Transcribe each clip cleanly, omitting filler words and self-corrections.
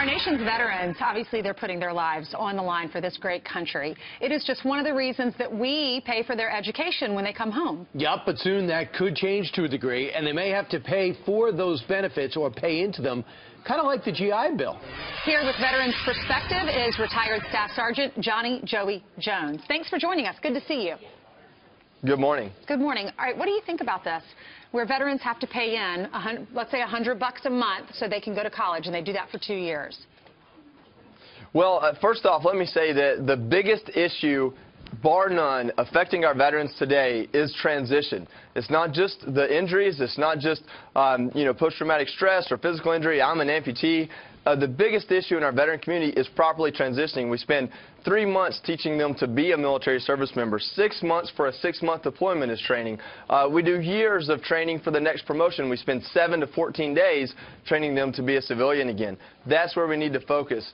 Our nation's veterans, obviously they're putting their lives on the line for this great country. It is just one of the reasons that we pay for their education when they come home. Yep, but soon that could change to a degree, and they may have to pay for those benefits or pay into them, kind of like the GI Bill. Here with Veterans Perspective is retired Staff Sergeant Johnny Joey Jones. Thanks for joining us. Good to see you. Good morning. Good morning. All right, what do you think about this, where veterans have to pay in, let's say $100 a month so they can go to college, and they do that for 2 years? Well, first off, let me say that the biggest issue, bar none, affecting our veterans today is transition. It's not just the injuries. It's not just, post-traumatic stress or physical injury. I'm an amputee. The biggest issue in our veteran community is properly transitioning. We spend 3 months teaching them to be a military service member. 6 months for a 6-month deployment is training. We do years of training for the next promotion. We spend 7 to 14 days training them to be a civilian again. That's where we need to focus.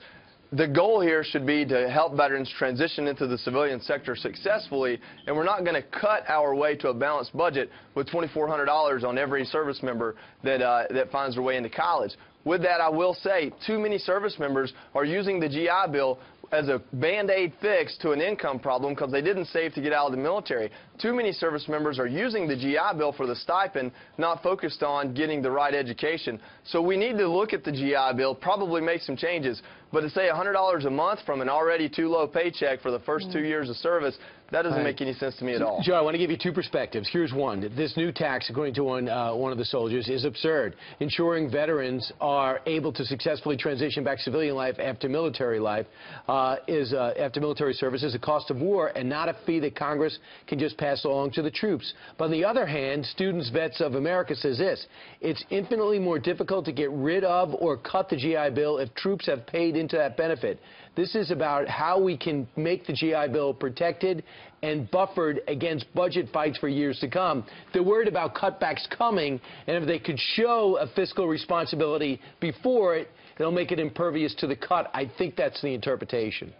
The goal here should be to help veterans transition into the civilian sector successfully, and we're not going to cut our way to a balanced budget with $2,400 on every service member that finds their way into college. With that, I will say too many service members are using the GI Bill as a Band-Aid fix to an income problem because they didn't save to get out of the military. Too many service members are using the GI Bill for the stipend, not focused on getting the right education. So we need to look at the GI Bill, probably make some changes. But to say $100 a month from an already too low paycheck for the first 2 years of service, that doesn't make any sense to me at all. Joe, I want to give you two perspectives. Here's one. This new tax, according to one of the soldiers, is absurd. Ensuring veterans are able to successfully transition back to civilian life after military life after military service is a cost of war and not a fee that Congress can just pass along to the troops. But on the other hand, Students Vets of America says this: it's infinitely more difficult to get rid of or cut the GI Bill if troops have paid into that benefit. This is about how we can make the GI Bill protected and buffered against budget fights for years to come. They're worried about cutbacks coming, and if they could show a fiscal responsibility before it, they'll make it impervious to the cut. I think that's the interpretation.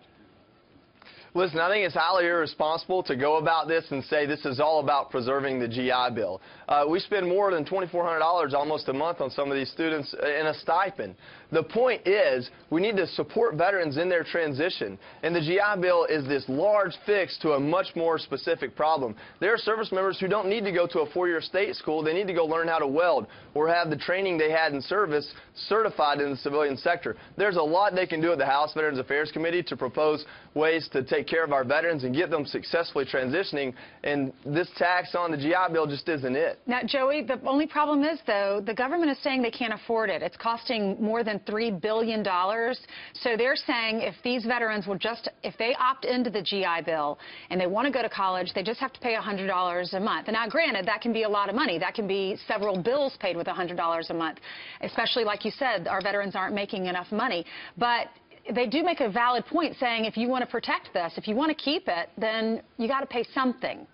Listen, I think it's highly irresponsible to go about this and say this is all about preserving the GI Bill. We spend more than $2,400 almost a month on some of these students in a stipend. The point is we need to support veterans in their transition, and the GI Bill is this large fix to a much more specific problem. There are service members who don't need to go to a 4-year state school. They need to go learn how to weld or have the training they had in service certified in the civilian sector. There's a lot they can do at the House Veterans Affairs Committee to propose ways to take care of our veterans and get them successfully transitioning, and this tax on the GI Bill just isn't it. Now, Joey, the only problem is, though, the government is saying they can't afford it. It's costing more than $3 billion. So they're saying if these veterans will if they opt into the GI Bill and they want to go to college, they just have to pay $100 a month. And now, granted, that can be a lot of money. That can be several bills paid with $100 a month, especially, like you said, our veterans aren't making enough money. But they do make a valid point saying if you want to protect this, if you want to keep it, then you got to pay something.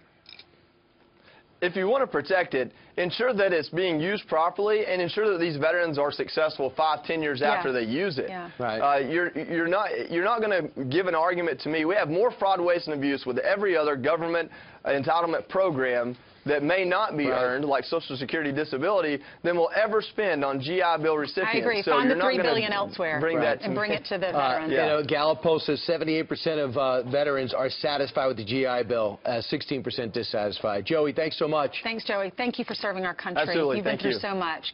If you want to protect it, ensure that it's being used properly and ensure that these veterans are successful 5-10 years after they use it. Yeah. Right. You're not going to give an argument to me. We have more fraud, waste, and abuse with every other government entitlement program that may not be earned, like Social Security disability, than we'll ever spend on GI Bill recipients. I agree. So Find you're the $3 billion elsewhere and bring it to the veterans. You know, Gallup poll says 78% of veterans are satisfied with the GI Bill, 16% dissatisfied. Joey, thanks so much. Thanks, Joey. Thank you for serving our country. Absolutely. You've been through so much.